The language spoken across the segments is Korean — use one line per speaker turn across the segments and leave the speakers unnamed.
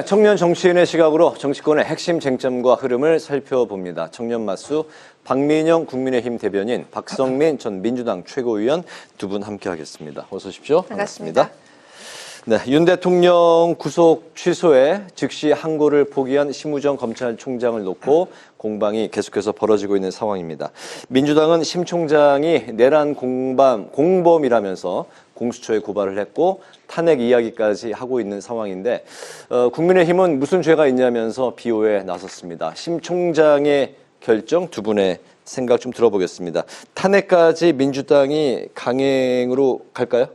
청년 정치인의 시각으로 정치권의 핵심 쟁점과 흐름을 살펴봅니다. 청년 마수 박민영 국민의힘 대변인, 박성민 전 민주당 최고위원 두 분 함께하겠습니다. 어서 오십시오.
반갑습니다.
네, 윤 대통령 구속 취소에 즉시 항고를 포기한 심우정 검찰총장을 놓고 공방이 계속해서 벌어지고 있는 상황입니다. 민주당은 심 총장이 내란 공범이라면서 공수처에 고발을 했고 탄핵 이야기까지 하고 있는 상황인데 국민의힘은 무슨 죄가 있냐면서 비호에 나섰습니다. 심 총장의 결정 두 분의 생각 좀 들어보겠습니다. 탄핵까지 민주당이 강행으로 갈까요?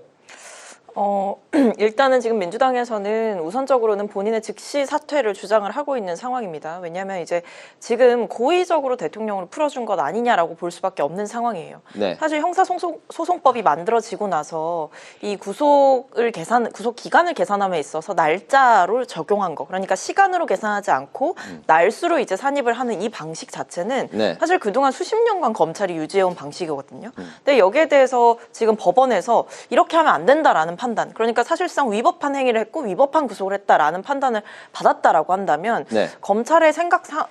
일단은 지금 민주당에서는 우선적으로는 본인의 즉시 사퇴를 주장을 하고 있는 상황입니다. 왜냐하면 이제 지금 고의적으로 대통령을 풀어준 것 아니냐라고 볼 수밖에 없는 상황이에요.
네.
사실 형사소송법이 만들어지고 나서 이 구속 기간을 계산함에 있어서 날짜로 적용한 거, 그러니까 시간으로 계산하지 않고 날수로 이제 산입을 하는 이 방식 자체는
네.
사실 그동안 수십 년간 검찰이 유지해온 방식이거든요. 근데 여기에 대해서 지금 법원에서 이렇게 하면 안 된다라는 판단, 그러니까 사실상 위법한 행위를 했고 위법한 구속을 했다라는 판단을 받았다라고 한다면
네.
검찰의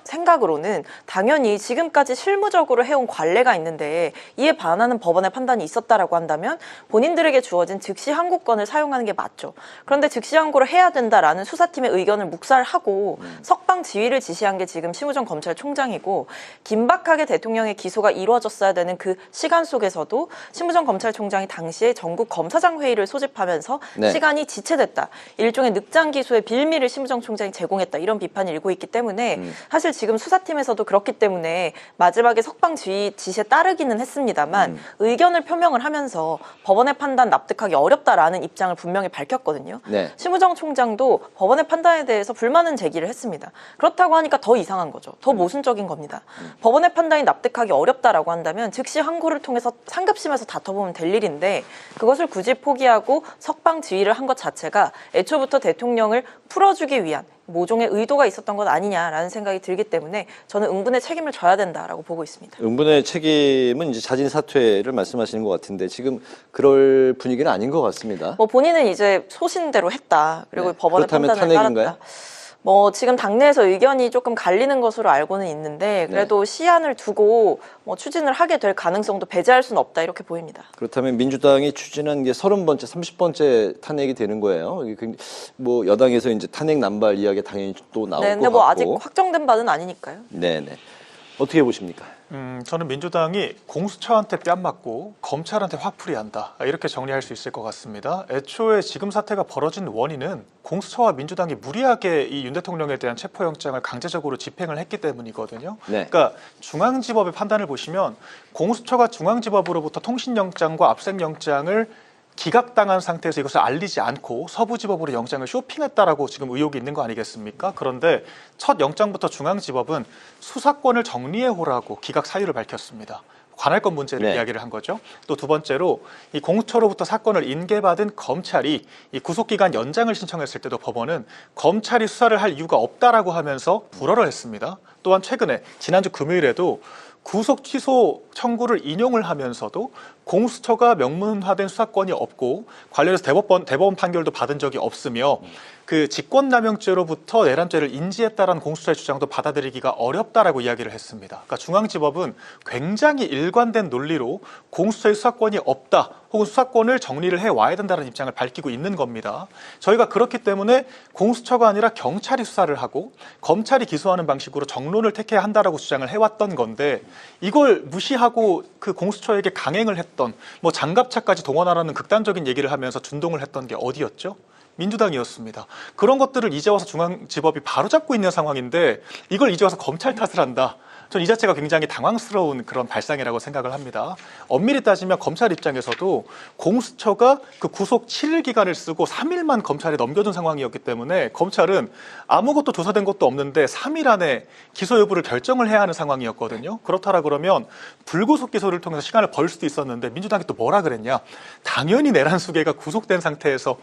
생각으로는 당연히 지금까지 실무적으로 해온 관례가 있는데 이에 반하는 법원의 판단이 있었다라고 한다면 본인들에게 주어진 즉시 항고권을 사용하는 게 맞죠. 그런데 즉시 항고를 해야 된다라는 수사팀의 의견을 묵살하고 석방 지휘를 지시한 게 지금 심우정 검찰총장이고, 긴박하게 대통령의 기소가 이루어졌어야 되는 그 시간 속에서도 심우정 검찰총장이 당시에 전국 검사장 회의를 소집하면서
네.
시간이 지체됐다, 일종의 늑장 기소의 빌미를 심우정 총장이 제공했다, 이런 비판이 일고 있기 때문에 사실 지금 수사팀에서도 그렇기 때문에 마지막에 석방 지시에 따르기는 했습니다만 의견을 표명을 하면서 법원의 판단 납득하기 어렵다라는 입장을 분명히 밝혔거든요.
네.
심우정 총장도 법원의 판단에 대해서 불만은 제기를 했습니다. 그렇다고 하니까 더 이상한 거죠. 더 모순적인 겁니다. 법원의 판단이 납득하기 어렵다라고 한다면 즉시 항고를 통해서 상급심에서 다퉈보면 될 일인데 그것을 굳이 포기하고 석방 지휘를 한 것 자체가 애초부터 대통령을 풀어주기 위한 모종의 의도가 있었던 것 아니냐라는 생각이 들기 때문에 저는 응분의 책임을 져야 된다라고 보고 있습니다.
응분의 책임은 이제 자진 사퇴를 말씀하시는 것 같은데 지금 그럴 분위기는 아닌 것 같습니다.
뭐 본인은 이제 소신대로 했다. 그리고
네.
법원의
그렇다면
판단을
탄핵인가요?
따랐다. 뭐 지금 당내에서 의견이 조금 갈리는 것으로 알고는 있는데 그래도 시한을 두고 뭐 추진을 하게 될 가능성도 배제할 수는 없다, 이렇게 보입니다.
그렇다면 민주당이 추진한 게 30번째, 30번째 탄핵이 되는 거예요. 뭐 여당에서 이제 탄핵 남발 이야기 당연히 또 나올 것
근데 뭐
같고.
아직 확정된 바는 아니니까요.
네네. 어떻게 보십니까?
저는 민주당이 공수처한테 뺨 맞고 검찰한테 화풀이한다, 이렇게 정리할 수 있을 것 같습니다. 애초에 지금 사태가 벌어진 원인은 공수처와 민주당이 무리하게 이 윤 대통령에 대한 체포영장을 강제적으로 집행을 했기 때문이거든요.
네.
그러니까 중앙지법의 판단을 보시면 공수처가 중앙지법으로부터 통신영장과 압색영장을 기각당한 상태에서 이것을 알리지 않고 서부지법으로 영장을 쇼핑했다라고 지금 의혹이 있는 거 아니겠습니까? 그런데 첫 영장부터 중앙지법은 수사권을 정리해오라고 기각 사유를 밝혔습니다. 관할권 문제를 이야기를 한 거죠. 또 두 번째로 이 공수처로부터 사건을 인계받은 검찰이 이 구속기간 연장을 신청했을 때도 법원은 검찰이 수사를 할 이유가 없다라고 하면서 불허를 했습니다. 또한 최근에 지난주 금요일에도 구속 취소 청구를 인용을 하면서도 공수처가 명문화된 수사권이 없고 관련해서 대법원 판결도 받은 적이 없으며 그 직권남용죄로부터 내란죄를 인지했다라는 공수처의 주장도 받아들이기가 어렵다라고 이야기를 했습니다. 그러니까 중앙지법은 굉장히 일관된 논리로 공수처의 수사권이 없다, 혹은 수사권을 정리를 해와야 된다는 입장을 밝히고 있는 겁니다. 저희가 그렇기 때문에 공수처가 아니라 경찰이 수사를 하고 검찰이 기소하는 방식으로 정론을 택해야 한다라고 주장을 해왔던 건데, 이걸 무시하고 그 공수처에게 강행을 했던, 뭐 장갑차까지 동원하라는 극단적인 얘기를 하면서 준동을 했던 게 어디였죠? 민주당이었습니다. 그런 것들을 이제 와서 중앙지법이 바로잡고 있는 상황인데 이걸 이제 와서 검찰 탓을 한다. 전 이 자체가 굉장히 당황스러운 그런 발상이라고 생각을 합니다. 엄밀히 따지면 검찰 입장에서도 공수처가 그 구속 7일 기간을 쓰고 3일만 검찰에 넘겨준 상황이었기 때문에 검찰은 아무것도 조사된 것도 없는데 3일 안에 기소 여부를 결정을 해야 하는 상황이었거든요. 그렇다라 그러면 불구속 기소를 통해서 시간을 벌 수도 있었는데 민주당이 또 뭐라 그랬냐? 당연히 내란 수괴가 구속된 상태에서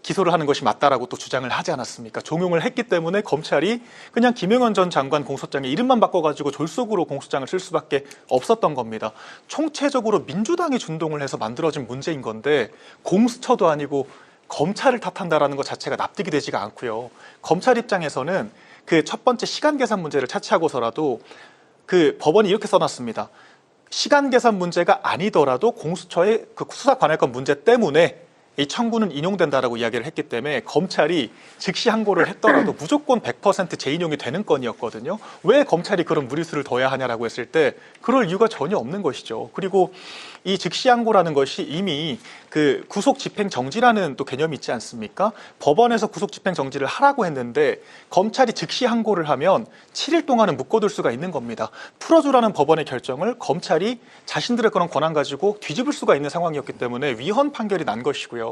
기소를 하는 것이 맞다라고 또 주장을 하지 않았습니까? 종용을 했기 때문에 검찰이 그냥 김용현 전 장관 공소장의 이름만 바꿔가지고 졸속으로 공소장을 쓸 수밖에 없었던 겁니다. 총체적으로 민주당이 준동을 해서 만들어진 문제인 건데 공수처도 아니고 검찰을 탓한다라는 것 자체가 납득이 되지가 않고요. 검찰 입장에서는 그 첫 번째 시간 계산 문제를 차치하고서라도 그 법원이 이렇게 써놨습니다. 시간 계산 문제가 아니더라도 공수처의 그 수사 관할권 문제 때문에 이 청구는 인용된다라고 이야기를 했기 때문에 검찰이 즉시 항고를 했더라도 무조건 100% 재인용이 되는 건이었거든요. 왜 검찰이 그런 무리수를 둬야 하냐라고 했을 때 그럴 이유가 전혀 없는 것이죠. 그리고 이 즉시 항고라는 것이 이미 그 구속 집행 정지라는 또 개념이 있지 않습니까? 법원에서 구속 집행 정지를 하라고 했는데 검찰이 즉시 항고를 하면 7일 동안은 묶어둘 수가 있는 겁니다. 풀어주라는 법원의 결정을 검찰이 자신들의 그런 권한 가지고 뒤집을 수가 있는 상황이었기 때문에 위헌 판결이 난 것이고요.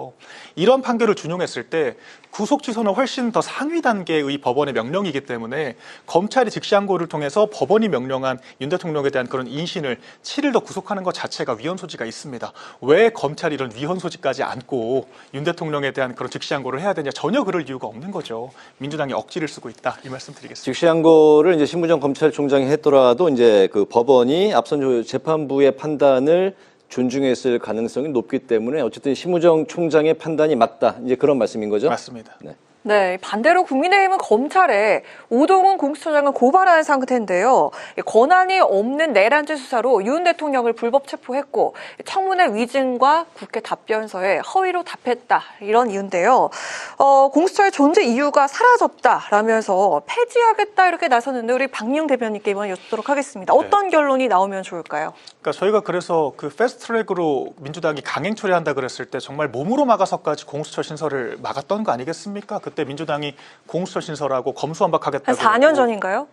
이런 판결을 준용했을 때 구속 취소는 훨씬 더 상위 단계의 법원의 명령이기 때문에 검찰이 즉시 항고를 통해서 법원이 명령한 윤 대통령에 대한 그런 인신을 7일 더 구속하는 것 자체가 위헌 소지가 있습니다. 왜 검찰이 이런 위헌 소지까지 안고 윤 대통령에 대한 그런 즉시 항고를 해야 되냐? 전혀 그럴 이유가 없는 거죠. 민주당이 억지를 쓰고 있다. 이 말씀 드리겠습니다.
즉시 항고를 이제 신무정 검찰총장이 했더라도 이제 그 법원이 앞선 재판부의 판단을 존중했을 가능성이 높기 때문에 어쨌든 신무정 총장의 판단이 맞다. 이제 그런 말씀인 거죠?
맞습니다.
네.
네, 반대로 국민의힘은 검찰에 오동훈 공수처장을 고발한 상태인데요. 권한이 없는 내란죄 수사로 윤 대통령을 불법 체포했고 청문회 위증과 국회 답변서에 허위로 답했다 이런 이유인데요. 공수처의 존재 이유가 사라졌다라면서 폐지하겠다 이렇게 나섰는데 우리 박용 대변인께 이번 여쭙도록 하겠습니다. 어떤 결론이 나오면 좋을까요?
그러니까 저희가 그래서 그 패스트트랙으로 민주당이 강행 처리한다 그랬을 때 정말 몸으로 막아서까지 공수처 신설을 막았던 거 아니겠습니까? 그때 민주당이 공수처 신설하고 검수완박하겠다고
한 4년 전인가요?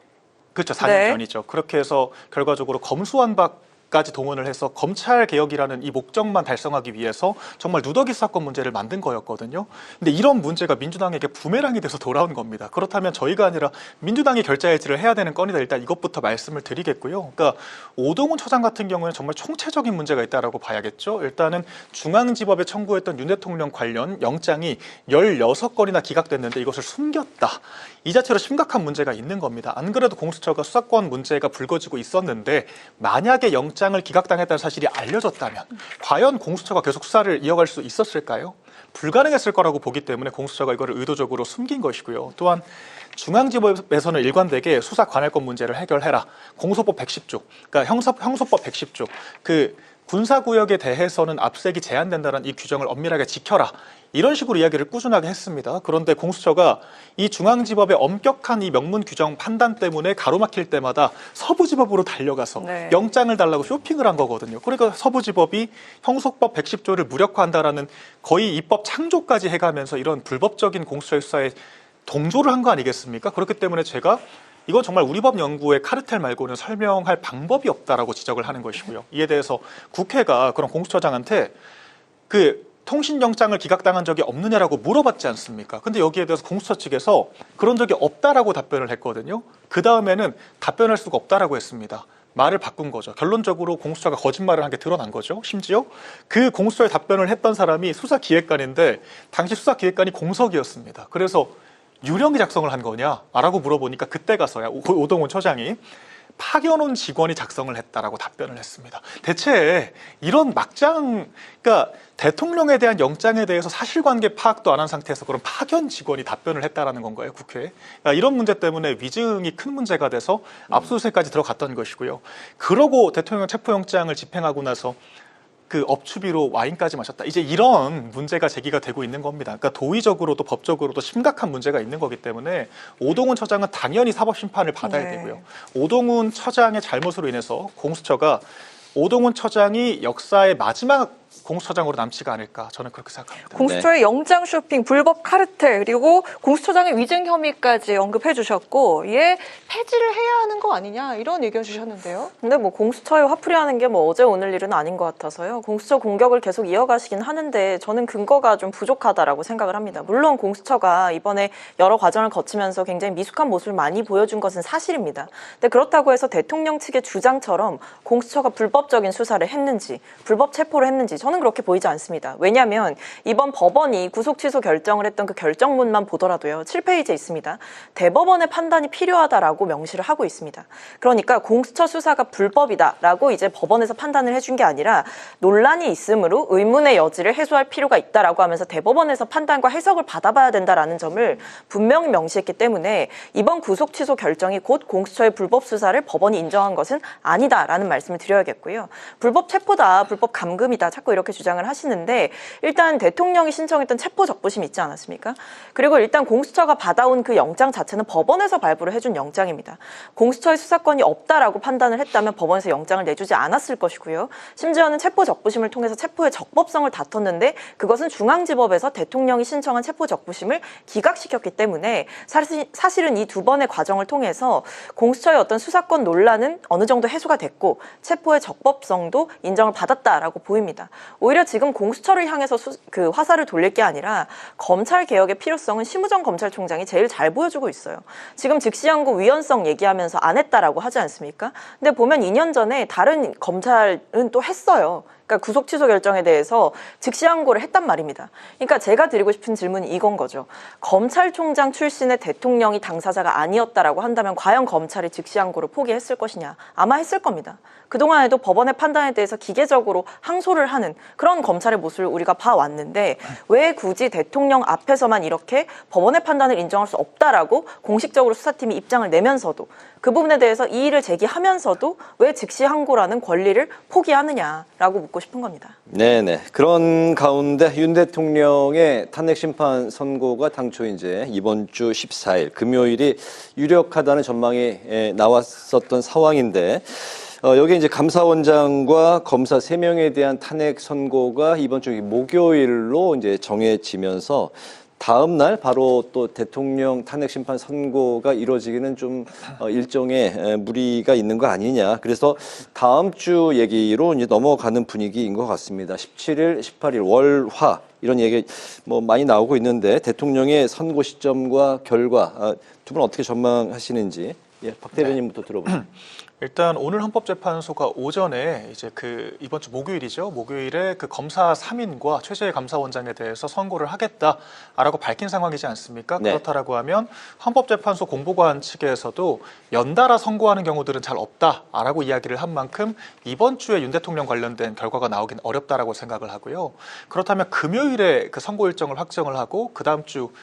그렇죠. 4년
네.
전이죠. 그렇게 해서 결과적으로 검수완박까지 동원을 해서 검찰 개혁이라는 이 목적만 달성하기 위해서 정말 누더기 사건 문제를 만든 거였거든요. 근데 이런 문제가 민주당에게 부메랑이 돼서 돌아온 겁니다. 그렇다면 저희가 아니라 민주당이 결자해지를 해야 되는 건이다. 일단 이것부터 말씀을 드리겠고요. 그러니까 오동훈 처장 같은 경우는 정말 총체적인 문제가 있다라고 봐야겠죠. 일단은 중앙지법에 청구했던 윤 대통령 관련 영장이 16건이나 기각됐는데 이것을 숨겼다. 이 자체로 심각한 문제가 있는 겁니다. 안 그래도 공수처가 수사권 문제가 불거지고 있었는데 만약에 영장을 기각당했다는 사실이 알려졌다면 과연 공수처가 계속 수사를 이어갈 수 있었을까요? 불가능했을 거라고 보기 때문에 공수처가 이거를 의도적으로 숨긴 것이고요. 또한 중앙지법에서는 일관되게 수사 관할권 문제를 해결해라. 공소법 110조, 그러니까 형소법 110조, 그 군사구역에 대해서는 압색이 제한된다는 이 규정을 엄밀하게 지켜라. 이런 식으로 이야기를 꾸준하게 했습니다. 그런데 공수처가 이 중앙지법의 엄격한 이 명문 규정 판단 때문에 가로막힐 때마다 서부지법으로 달려가서
네.
영장을 달라고 쇼핑을 한 거거든요. 그러니까 서부지법이 형소법 110조를 무력화한다라는 거의 입법 창조까지 해가면서 이런 불법적인 공수처 수사에 동조를 한 거 아니겠습니까? 그렇기 때문에 제가 이건 정말 우리 법 연구의 카르텔 말고는 설명할 방법이 없다라고 지적을 하는 것이고요. 이에 대해서 국회가 그런 공수처장한테 그 통신영장을 기각당한 적이 없느냐라고 물어봤지 않습니까? 근데 여기에 대해서 공수처 측에서 그런 적이 없다라고 답변을 했거든요. 그 다음에는 답변할 수가 없다라고 했습니다. 말을 바꾼 거죠. 결론적으로 공수처가 거짓말을 한 게 드러난 거죠. 심지어 그 공수처에 답변을 했던 사람이 수사기획관인데 당시 수사기획관이 공석이었습니다. 그래서 유령이 작성을 한 거냐라고 물어보니까 그때 가서야 오동훈 처장이 파견 온 직원이 작성을 했다라고 답변을 했습니다. 대체 이런 막장, 그러니까 대통령에 대한 영장에 대해서 사실관계 파악도 안 한 상태에서 그런 파견 직원이 답변을 했다라는 건가요, 국회에? 그러니까 이런 문제 때문에 위증이 큰 문제가 돼서 압수수색까지 들어갔던 것이고요. 그러고 대통령 체포영장을 집행하고 나서 그 업추비로 와인까지 마셨다. 이제 이런 문제가 제기가 되고 있는 겁니다. 그러니까 도의적으로도 법적으로도 심각한 문제가 있는 거기 때문에 오동훈 처장은 당연히 사법심판을 받아야
네.
되고요. 오동훈 처장의 잘못으로 인해서 공수처가 오동훈 처장이 역사의 마지막 공수처장으로 남지가 않을까 저는 그렇게 생각합니다.
공수처의 영장 쇼핑, 불법 카르텔, 그리고 공수처장의 위증 혐의까지 언급해 주셨고 이에 폐지를 해야 하는 거 아니냐 이런 의견 주셨는데요.
근데 뭐 공수처에 화풀이하는 게 뭐 어제 오늘 일은 아닌 것 같아서요. 공수처 공격을 계속 이어가시긴 하는데 저는 근거가 좀 부족하다라고 생각을 합니다. 물론 공수처가 이번에 여러 과정을 거치면서 굉장히 미숙한 모습을 많이 보여준 것은 사실입니다. 근데 그렇다고 해서 대통령 측의 주장처럼 공수처가 불법적인 수사를 했는지 불법 체포를 했는지 보이는지 저는 그렇게 보이지 않습니다. 왜냐하면 이번 법원이 구속 취소 결정을 했던 그 결정문만 보더라도요. 7페이지에 있습니다. 대법원의 판단이 필요하다라고 명시를 하고 있습니다. 그러니까 공수처 수사가 불법이다라고 이제 법원에서 판단을 해준 게 아니라 논란이 있으므로 의문의 여지를 해소할 필요가 있다라고 하면서 대법원에서 판단과 해석을 받아봐야 된다라는 점을 분명히 명시했기 때문에 이번 구속 취소 결정이 곧 공수처의 불법 수사를 법원이 인정한 것은 아니다라는 말씀을 드려야겠고요. 불법 체포다, 불법 감금이다 자꾸 이렇게 주장을 하시는데 일단 대통령이 신청했던 체포 적부심 있지 않았습니까? 그리고 일단 공수처가 받아온 그 영장 자체는 법원에서 발부를 해준 영장입니다. 공수처의 수사권이 없다라고 판단을 했다면 법원에서 영장을 내주지 않았을 것이고요. 심지어는 체포 적부심을 통해서 체포의 적법성을 다퉜는데 그것은 중앙지법에서 대통령이 신청한 체포 적부심을 기각시켰기 때문에 사실은 이 두 번의 과정을 통해서 공수처의 어떤 수사권 논란은 어느 정도 해소가 됐고 체포의 적법성도 인정을 받았다라고 보입니다. 오히려 지금 공수처를 향해서 그 화살을 돌릴 게 아니라 검찰 개혁의 필요성은 심우정 검찰총장이 제일 잘 보여주고 있어요. 지금 즉시항고 위헌성 얘기하면서 안 했다라고 하지 않습니까? 근데 보면 2년 전에 다른 검찰은 또 했어요. 그러니까 구속 취소 결정에 대해서 즉시항고를 했단 말입니다. 그러니까 제가 드리고 싶은 질문이 이건 거죠. 검찰총장 출신의 대통령이 당사자가 아니었다라고 한다면 과연 검찰이 즉시항고를 포기했을 것이냐? 아마 했을 겁니다. 그동안에도 법원의 판단에 대해서 기계적으로 항소를 하는 그런 검찰의 모습을 우리가 봐왔는데 왜 굳이 대통령 앞에서만 이렇게 법원의 판단을 인정할 수 없다라고 공식적으로 수사팀이 입장을 내면서도 그 부분에 대해서 이의를 제기하면서도 왜 즉시항고라는 권리를 포기하느냐라고 묻고 싶은 겁니다.
네네. 그런 가운데 윤 대통령의 탄핵심판 선고가 당초 이제 이번 주 14일 금요일이 유력하다는 전망이 나왔었던 상황인데 여기 이제 감사원장과 검사 3명에 대한 탄핵 선고가 이번 주 목요일로 이제 정해지면서 다음 날 바로 또 대통령 탄핵 심판 선고가 이루어지기는 좀 일정의 무리가 있는 거 아니냐. 그래서 다음 주 얘기로 이제 넘어가는 분위기인 것 같습니다. 17일, 18일 월화 이런 얘기 뭐 많이 나오고 있는데 대통령의 선고 시점과 결과 두 분 어떻게 전망하시는지 박 대변인부터 들어보죠.
일단 오늘 헌법재판소가 오전에 이제 이번 주 목요일이죠. 목요일에 그 검사 3인과 최재해 감사원장에 대해서 선고를 하겠다라고 밝힌 상황이지 않습니까?
네.
그렇다라고 하면 헌법재판소 공보관 측에서도 연달아 선고하는 경우들은 잘 없다라고 이야기를 한 만큼 이번 주에 윤 대통령 관련된 결과가 나오긴 어렵다라고 생각을 하고요. 그렇다면 금요일에 그 선고 일정을 확정을 하고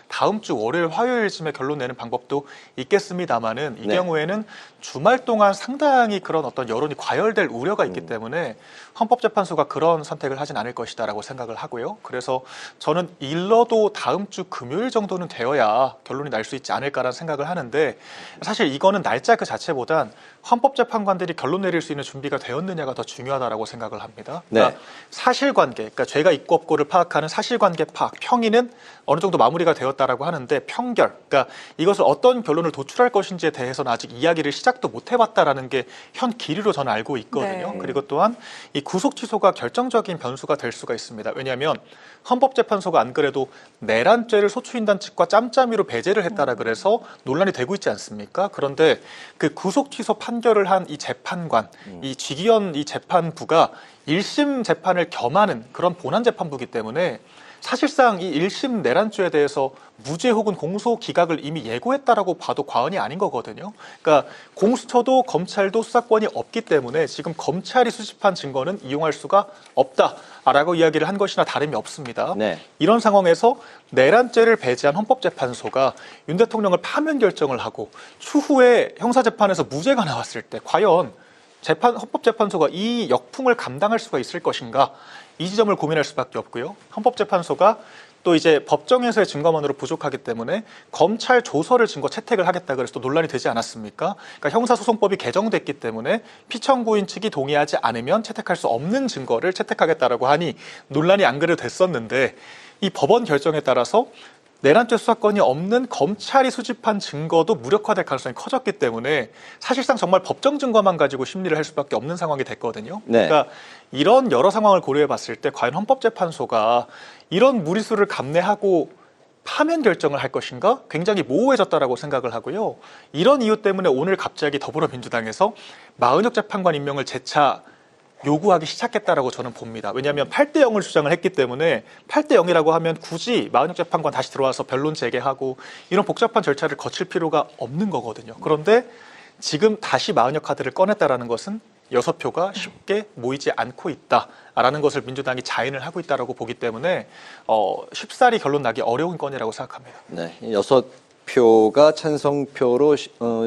다음 주 월요일, 화요일쯤에 결론 내는 방법도 있겠습니다만은 이
네.
경우에는 주말 동안 상당히 그런 어떤 여론이 과열될 우려가 있기 때문에 헌법재판소가 그런 선택을 하진 않을 것이다라고 생각을 하고요. 그래서 저는 일러도 다음 주 금요일 정도는 되어야 결론이 날 수 있지 않을까라는 생각을 하는데 사실 이거는 날짜 그 자체보단 헌법재판관들이 결론 내릴 수 있는 준비가 되었느냐가 더 중요하다라고 생각을 합니다. 그러니까
네.
사실관계, 그러니까 죄가 있고 없고를 파악하는 사실관계 파악, 평의는 어느 정도 마무리가 되었다라고 하는데 평결, 그러니까 이것을 어떤 결론을 도출할 것인지에 대해서는 아직 이야기를 시작도 못 해봤다라는 게 현 기류로 저는 알고 있거든요.
네.
그리고 또한 이 구속 취소가 결정적인 변수가 될 수가 있습니다. 왜냐하면 헌법재판소가 안 그래도 내란죄를 소추인단 측과 짬짬이로 배제를 했다라 그래서 논란이 되고 있지 않습니까? 그런데 그 구속 취소 판결을 한 이 재판관, 이 지기현 이 재판부가 1심 재판을 겸하는 그런 본안 재판부이기 때문에 사실상 이 1심 내란죄에 대해서 무죄 혹은 공소 기각을 이미 예고했다라고 봐도 과언이 아닌 거거든요. 그러니까 공수처도 검찰도 수사권이 없기 때문에 지금 검찰이 수집한 증거는 이용할 수가 없다라고 이야기를 한 것이나 다름이 없습니다.
네.
이런 상황에서 내란죄를 배제한 헌법재판소가 윤 대통령을 파면 결정을 하고 추후에 형사재판에서 무죄가 나왔을 때 과연 헌법재판소가 이 역풍을 감당할 수가 있을 것인가, 이 지점을 고민할 수밖에 없고요. 헌법재판소가 또 이제 법정에서의 증거만으로 부족하기 때문에 검찰 조서를 증거 채택을 하겠다 그래서 또 논란이 되지 않았습니까? 그러니까 형사소송법이 개정됐기 때문에 피청구인 측이 동의하지 않으면 채택할 수 없는 증거를 채택하겠다라고 하니 논란이 안 그래도 됐었는데 이 법원 결정에 따라서 내란죄 수사권이 없는 검찰이 수집한 증거도 무력화될 가능성이 커졌기 때문에 사실상 정말 법정 증거만 가지고 심리를 할 수밖에 없는 상황이 됐거든요.
네.
그러니까 이런 여러 상황을 고려해 봤을 때 과연 헌법재판소가 이런 무리수를 감내하고 파면 결정을 할 것인가 굉장히 모호해졌다라고 생각을 하고요. 이런 이유 때문에 오늘 갑자기 더불어민주당에서 마은혁 재판관 임명을 재차 요구하기 시작했다라고 저는 봅니다. 왜냐하면 8대 0을 주장을 했기 때문에 8대 0이라고 하면 굳이 마흔역 재판관 다시 들어와서 변론 재개하고 이런 복잡한 절차를 거칠 필요가 없는 거거든요. 그런데 지금 다시 마흔역 카드를 꺼냈다라는 것은 6표가 쉽게 모이지 않고 있다라는 것을 민주당이 자인을 하고 있다라고 보기 때문에 쉽사리 결론 나기 어려운 건이라고 생각합니다.
네, 6표가 찬성표로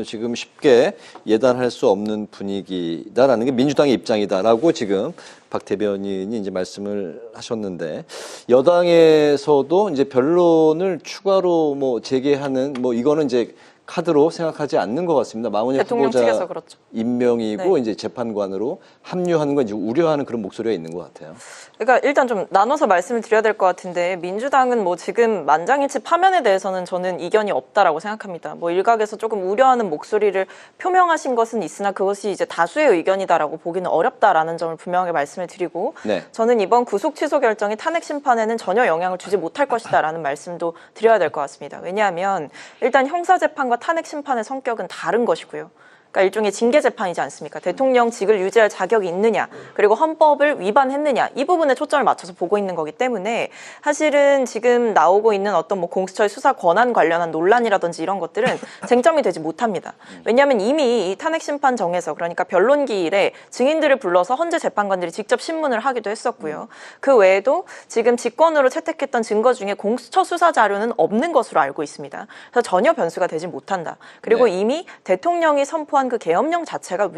지금 쉽게 예단할 수 없는 분위기다라는 게 민주당의 입장이다라고 지금 박 대변인이 이제 말씀을 하셨는데, 여당에서도 이제 변론을 추가로 뭐 재개하는 뭐 이거는 이제 카드로 생각하지 않는 것 같습니다. 마흔역
대통령
후보자
측에서 그렇죠.
임명이고
네.
이제 재판관으로 합류하는 건 이제 우려하는 그런 목소리가 있는 것 같아요.
그러니까 일단 좀 나눠서 말씀을 드려야 될 것 같은데, 민주당은 뭐 지금 만장일치 파면에 대해서는 저는 이견이 없다라고 생각합니다. 뭐 일각에서 조금 우려하는 목소리를 표명하신 것은 있으나 그것이 이제 다수의 의견이다라고 보기는 어렵다라는 점을 분명하게 말씀을 드리고,
네.
저는 이번 구속 취소 결정이 탄핵 심판에는 전혀 영향을 주지 못할 것이다라는 말씀도 드려야 될 것 같습니다. 왜냐하면 일단 형사재판과 탄핵 심판의 성격은 다른 것이고요. 그러니까 일종의 징계 재판이지 않습니까? 대통령직을 유지할 자격이 있느냐, 그리고 헌법을 위반했느냐, 이 부분에 초점을 맞춰서 보고 있는 거기 때문에 사실은 지금 나오고 있는 어떤 뭐 공수처의 수사 권한 관련한 논란이라든지 이런 것들은 쟁점이 되지 못합니다. 왜냐하면 이미 이 탄핵 심판정에서, 그러니까 변론기일에 증인들을 불러서 헌재 재판관들이 직접 신문을 하기도 했었고요. 그 외에도 지금 직권으로 채택했던 증거 중에 공수처 수사 자료는 없는 것으로 알고 있습니다. 그래서 전혀 변수가 되지 못한다. 그리고
네.
이미 대통령이 선포한 그 계엄령 자체가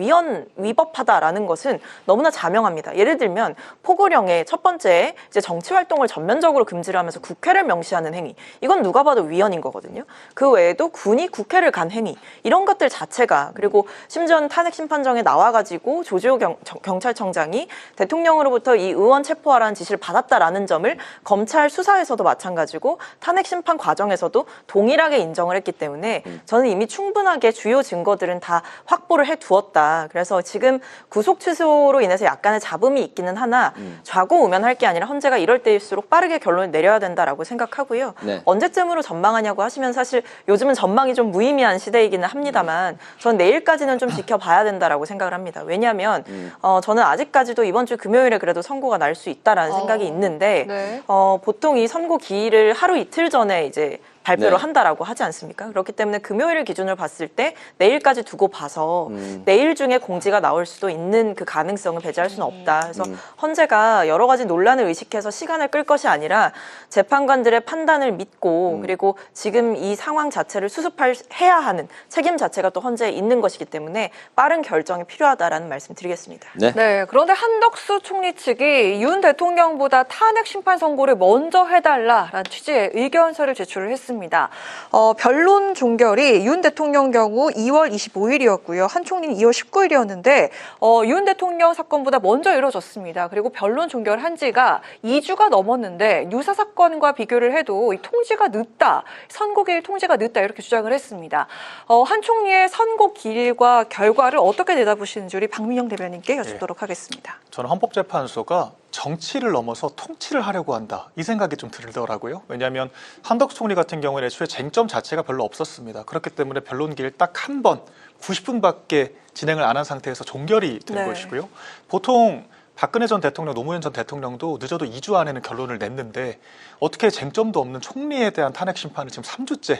위법하다라는 것은 너무나 자명합니다. 예를 들면 포고령의 첫 번째 이제 정치 활동을 전면적으로 금지를 하면서 국회를 명시하는 행위, 이건 누가 봐도 위헌인 거거든요. 그 외에도 군이 국회를 간 행위, 이런 것들 자체가, 그리고 심지어는 탄핵 심판정에 나와가지고 조지호 경찰청장이 대통령으로부터 이 의원 체포하라는 지시를 받았다라는 점을 검찰 수사에서도 마찬가지고 탄핵 심판 과정에서도 동일하게 인정을 했기 때문에 저는 이미 충분하게 주요 증거들은 다 확보를 해두었다. 그래서 지금 구속 취소로 인해서 약간의 잡음이 있기는 하나 좌고우면할 게 아니라 헌재가 이럴 때일수록 빠르게 결론을 내려야 된다라고 생각하고요.
네.
언제쯤으로 전망하냐고 하시면 사실 요즘은 전망이 좀 무의미한 시대이기는 합니다만 전 내일까지는 좀 지켜봐야 된다라고 생각을 합니다. 왜냐하면 저는 아직까지도 이번 주 금요일에 그래도 선고가 날 수 있다라는 생각이 있는데
네.
보통 이 선고 기일을 하루 이틀 전에 이제 발표를
네.
한다라고 하지 않습니까? 그렇기 때문에 금요일 기준을 봤을 때 내일까지 두고 봐서 내일 중에 공지가 나올 수도 있는 그 가능성을 배제할 수는 없다. 그래서 헌재가 여러 가지 논란을 의식해서 시간을 끌 것이 아니라 재판관들의 판단을 믿고 그리고 지금 이 상황 자체를 해야 하는 책임 자체가 또 헌재에 있는 것이기 때문에 빠른 결정이 필요하다라는 말씀 드리겠습니다.
네.
네, 그런데 한덕수 총리 측이 윤 대통령보다 탄핵 심판 선고를 먼저 해달라라는 취지의 의견서를 제출을 했습니다. 변론 종결이 윤 대통령 경우 2월 25일이었고요. 한 총리는 2월 19일이었는데 윤 대통령 사건보다 먼저 이루어졌습니다. 그리고 변론 종결한 지가 2주가 넘었는데 유사 사건과 비교를 해도 이 통지가 늦다, 선고기일 통지가 늦다 이렇게 주장을 했습니다. 한 총리의 선고 기일과 결과를 어떻게 내다보시는지 우리 박민영 대변인께 여쭙도록 하겠습니다.
저는 헌법재판소가 정치를 넘어서 통치를 하려고 한다, 이 생각이 좀 들더라고요. 왜냐하면 한덕수 총리 같은 경우는 애초에 쟁점 자체가 별로 없었습니다. 그렇기 때문에 변론 기일 딱 한 번 90분밖에 진행을 안 한 상태에서 종결이 된
네.
것이고요. 보통 박근혜 전 대통령, 노무현 전 대통령도 늦어도 2주 안에는 결론을 냈는데 어떻게 쟁점도 없는 총리에 대한 탄핵 심판을 지금 3주째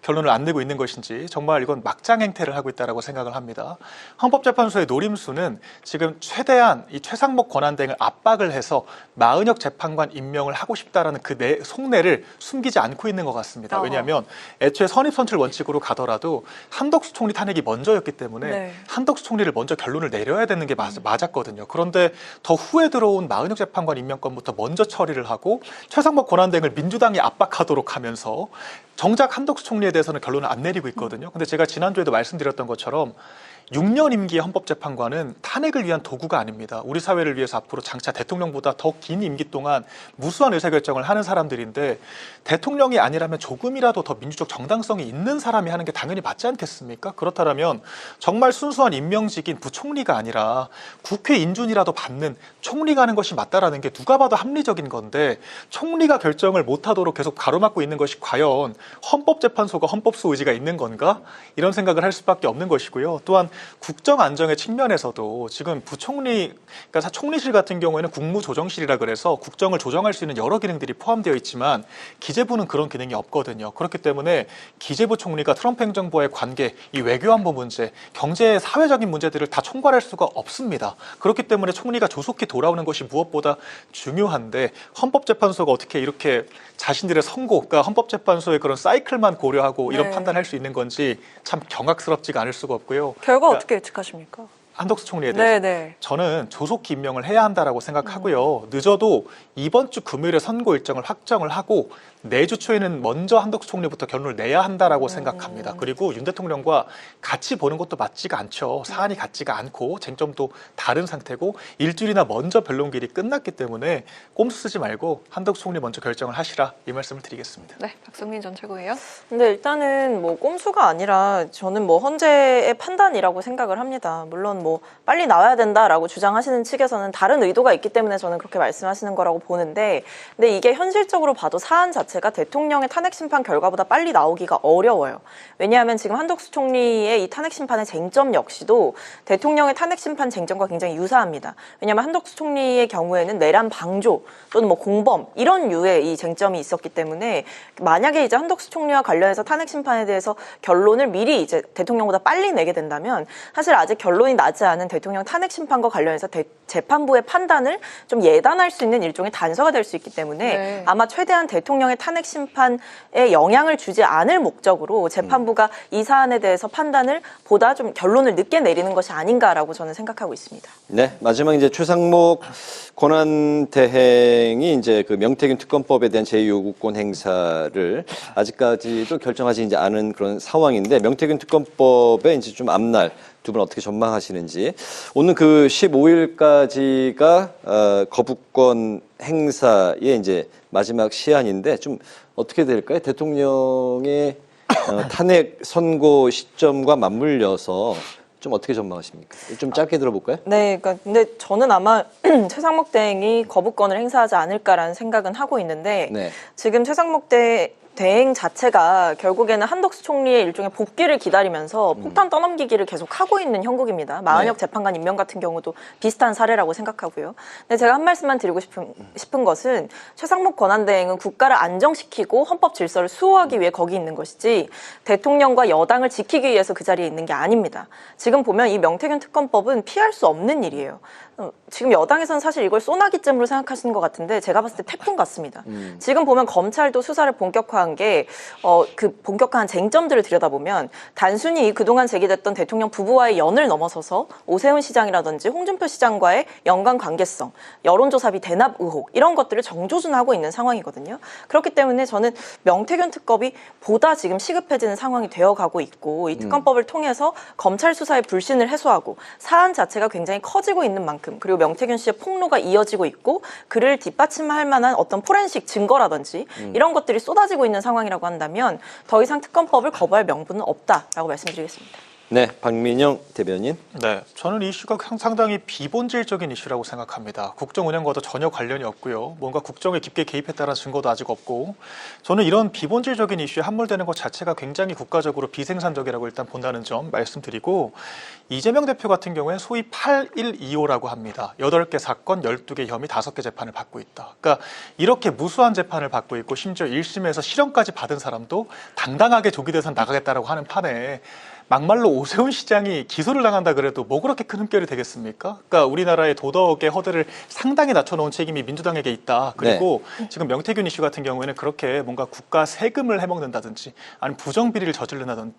결론을 안 내고 있는 것인지 정말 이건 막장 행태를 하고 있다고 생각을 합니다. 헌법재판소의 노림수는 지금 최대한 이 최상목 권한대행을 압박을 해서 마흔역 재판관 임명을 하고 싶다라는 그 속내를 숨기지 않고 있는 것 같습니다. 왜냐하면 애초에 선입선출 원칙으로 가더라도 한덕수 총리 탄핵이 먼저였기 때문에
네.
한덕수 총리를 먼저 결론을 내려야 되는 게 맞았거든요. 그런데 더 후에 들어온 마흔역 재판관 임명권부터 먼저 처리를 하고 최상목 권한대행을 민주당이 압박하도록 하면서 정작 한덕수 총리에 대해서는 결론을 안 내리고 있거든요. 근데 제가 지난주에도 말씀드렸던 것처럼 6년 임기의 헌법재판관은 탄핵을 위한 도구가 아닙니다. 우리 사회를 위해서 앞으로 장차 대통령보다 더 긴 임기 동안 무수한 의사결정을 하는 사람들인데 대통령이 아니라면 조금이라도 더 민주적 정당성이 있는 사람이 하는 게 당연히 맞지 않겠습니까? 그렇다면 정말 순수한 임명직인 부총리가 아니라 국회 인준이라도 받는 총리가 하는 것이 맞다라는 게 누가 봐도 합리적인 건데 총리가 결정을 못하도록 계속 가로막고 있는 것이 과연 헌법재판소 재판소가 헌법소 의지가 있는 건가? 이런 생각을 할 수밖에 없는 것이고요. 또한 국정 안정의 측면에서도 지금 부총리, 그러니까 총리실 같은 경우에는 국무조정실이라 그래서 국정을 조정할 수 있는 여러 기능들이 포함되어 있지만 기재부는 그런 기능이 없거든요. 그렇기 때문에 기재부 총리가 트럼프 행정부와의 관계, 이 외교안보 문제, 경제, 사회적인 문제들을 다 총괄할 수가 없습니다. 그렇기 때문에 총리가 조속히 돌아오는 것이 무엇보다 중요한데 헌법재판소가 어떻게 이렇게 자신들의 선고, 그러니까 헌법재판소의 그런 사이클만 고려하고 이런
네.
판단할 수 있는 건지 참 경악스럽지가 않을 수가 없고요.
결과
그러니까
어떻게 예측하십니까?
한덕수 총리에 대해서
네네.
저는 조속히 임명을 해야 한다라고 생각하고요. 늦어도 이번 주 금요일에 선고 일정을 확정을 하고 내주 초에는 먼저 한덕수 총리부터 결론을 내야 한다라고 생각합니다. 그리고 윤 대통령과 같이 보는 것도 맞지가 않죠. 사안이 같지가 않고 쟁점도 다른 상태고 일주일이나 먼저 변론길이 끝났기 때문에 꼼수 쓰지 말고 한덕수 총리 먼저 결정을 하시라 이 말씀을 드리겠습니다.
네, 박성민 전 최고예요.
근데 일단은 뭐 꼼수가 아니라 저는 뭐 헌재의 판단이라고 생각을 합니다. 물론 뭐 빨리 나와야 된다라고 주장하시는 측에서는 다른 의도가 있기 때문에 저는 그렇게 말씀하시는 거라고 보는데, 근데 이게 현실적으로 봐도 사안 자체가 대통령의 탄핵 심판 결과보다 빨리 나오기가 어려워요. 왜냐하면 지금 한덕수 총리의 이 탄핵 심판의 쟁점 역시도 대통령의 탄핵 심판 쟁점과 굉장히 유사합니다. 왜냐하면 한덕수 총리의 경우에는 내란 방조 또는 뭐 공범 이런 류의 이 쟁점이 있었기 때문에 만약에 이제 한덕수 총리와 관련해서 탄핵 심판에 대해서 결론을 미리 이제 대통령보다 빨리 내게 된다면 사실 아직 결론이 나지 않은 대통령 탄핵 심판과 관련해서 재판부의 판단을 좀 예단할 수 있는 일종의 단서가 될 수 있기 때문에
네.
아마 최대한 대통령의 탄핵 심판에 영향을 주지 않을 목적으로 재판부가 이 사안에 대해서 판단을 보다 좀 결론을 늦게 내리는 것이 아닌가라고 저는 생각하고 있습니다.
네, 마지막 이제 최상목 권한대행이 이제 그 명태균 특검법에 대한 제2요구권 행사를 아직까지도 결정하지 이제 않은 그런 상황인데, 명태균 특검법에 이제 좀 앞날 두 분 어떻게 전망하시는지. 오늘 그 15일까지가 거부권 행사의 이제 마지막 시한인데 좀 어떻게 될까요? 대통령의 탄핵 선고 시점과 맞물려서 좀 어떻게 전망하십니까? 좀 짧게 들어볼까요?
네, 그러니까 근데 저는 아마 최상목 대행이 거부권을 행사하지 않을까라는 생각은 하고 있는데,
네.
지금 최상목 대행 자체가 결국에는 한덕수 총리의 일종의 복귀를 기다리면서 폭탄 떠넘기기를 계속 하고 있는 형국입니다. 마은혁 재판관 임명 같은 경우도 비슷한 사례라고 생각하고요. 근데 제가 한 말씀만 드리고 싶은 것은 최상목 권한대행은 국가를 안정시키고 헌법 질서를 수호하기 위해 거기 있는 것이지 대통령과 여당을 지키기 위해서 그 자리에 있는 게 아닙니다. 지금 보면 이 명태균 특검법은 피할 수 없는 일이에요. 지금 여당에서는 사실 이걸 소나기쯤으로 생각하시는 것 같은데 제가 봤을 때 태풍 같습니다. 지금 보면 검찰도 수사를 본격화한 게 그 본격화한 쟁점들을 들여다보면 단순히 그동안 제기됐던 대통령 부부와의 연을 넘어서서 오세훈 시장이라든지 홍준표 시장과의 연관 관계성, 여론조사비 대납 의혹 이런 것들을 정조준하고 있는 상황이거든요. 그렇기 때문에 저는 명태균 특검이 보다 지금 시급해지는 상황이 되어가고 있고, 이 특검법을 통해서 검찰 수사의 불신을 해소하고 사안 자체가 굉장히 커지고 있는 만큼, 그리고 명태균 씨의 폭로가 이어지고 있고 그를 뒷받침할 만한 어떤 포렌식 증거라든지 이런 것들이 쏟아지고 있는 상황이라고 한다면 더 이상 특검법을 거부할 명분은 없다라고 말씀드리겠습니다.
네, 박민영 대변인.
네, 저는 이 이슈가 상당히 비본질적인 이슈라고 생각합니다. 국정 운영과도 전혀 관련이 없고요. 뭔가 국정에 깊게 개입했다는 증거도 아직 없고, 저는 이런 비본질적인 이슈에 함몰되는 것 자체가 굉장히 국가적으로 비생산적이라고 일단 본다는 점 말씀드리고, 이재명 대표 같은 경우에는 소위 8125라고 합니다. 8개 사건, 12개 혐의, 5개 재판을 받고 있다. 그러니까 이렇게 무수한 재판을 받고 있고 심지어 1심에서 실형까지 받은 사람도 당당하게 조기 대선 나가겠다라고 하는 판에 막말로 오세훈 시장이 기소를 당한다 그래도 뭐 그렇게 큰 흠결이 되겠습니까? 그러니까 우리나라의 도덕의 허들을 상당히 낮춰놓은 책임이 민주당에게 있다. 그리고 지금 명태균 이슈 같은 경우에는 그렇게 뭔가 국가 세금을 해먹는다든지 아니면 부정비리를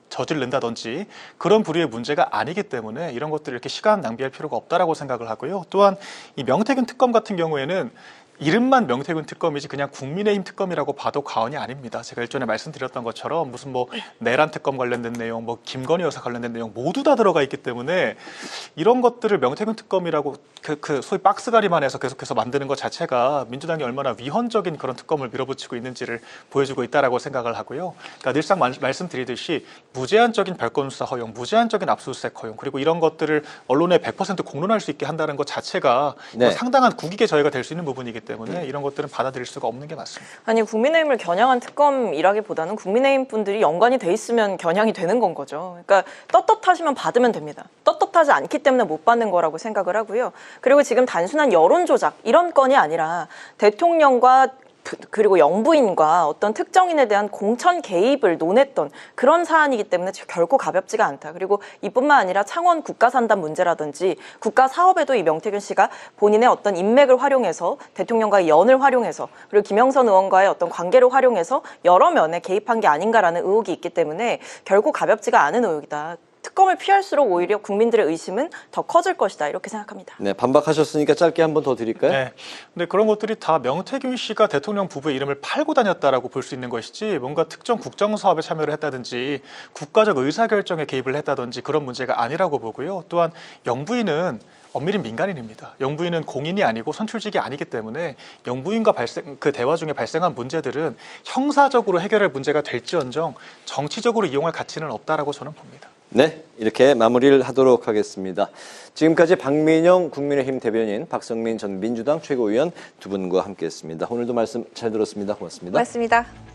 저지른다든지 그런 부류의 문제가 아니기 때문에 이런 것들을 이렇게 시간 낭비할 필요가 없다라고 생각을 하고요. 또한 이 명태균 특검 같은 경우에는 이름만 명태균 특검이지 그냥 국민의힘 특검이라고 봐도 과언이 아닙니다. 제가 일전에 말씀드렸던 것처럼 무슨 뭐 내란 특검 관련된 내용, 뭐 김건희 여사 관련된 내용 모두 다 들어가 있기 때문에 이런 것들을 명태균 특검이라고 그 소위 박스가리만 해서 계속해서 만드는 것 자체가 민주당이 얼마나 위헌적인 그런 특검을 밀어붙이고 있는지를 보여주고 있다라고 생각을 하고요. 그러니까 늘상 말씀드리듯이 무제한적인 별건 수사 허용, 무제한적인 압수수색 허용, 그리고 이런 것들을 언론에 100% 공론할 수 있게 한다는 것 자체가
네.
상당한 국익의 저해가 될 수 있는 부분이기 때문에 이런 것들은 받아들일 수가 없는 게 맞습니다.
아니 국민의힘을 겨냥한 특검이라기보다는 국민의힘 분들이 연관이 돼 있으면 겨냥이 되는 건 거죠. 그러니까 떳떳하시면 받으면 됩니다. 떳떳하지 않기 때문에 못 받는 거라고 생각을 하고요. 그리고 지금 단순한 여론 조작 이런 건이 아니라 대통령과 그리고 영부인과 어떤 특정인에 대한 공천 개입을 논했던 그런 사안이기 때문에 결코 가볍지가 않다. 그리고 이뿐만 아니라 창원 국가산단 문제라든지 국가 사업에도 이 명태균 씨가 본인의 어떤 인맥을 활용해서 대통령과의 연을 활용해서 그리고 김영선 의원과의 어떤 관계를 활용해서 여러 면에 개입한 게 아닌가라는 의혹이 있기 때문에 결코 가볍지가 않은 의혹이다. 특검을 피할수록 오히려 국민들의 의심은 더 커질 것이다. 이렇게 생각합니다.
네, 반박하셨으니까 짧게 한 번 더 드릴까요?
네. 근데 그런 것들이 다 명태균 씨가 대통령 부부의 이름을 팔고 다녔다라고 볼 수 있는 것이지 뭔가 특정 국정 사업에 참여를 했다든지 국가적 의사결정에 개입을 했다든지 그런 문제가 아니라고 보고요. 또한 영부인은 엄밀히 민간인입니다. 영부인은 공인이 아니고 선출직이 아니기 때문에 영부인과 그 대화 중에 발생한 문제들은 형사적으로 해결할 문제가 될지언정 정치적으로 이용할 가치는 없다라고 저는 봅니다.
네, 이렇게 마무리를 하도록 하겠습니다. 지금까지 박민영 국민의힘 대변인, 박성민 전 민주당 최고위원 두 분과 함께했습니다. 오늘도 말씀 잘 들었습니다. 고맙습니다.
고맙습니다.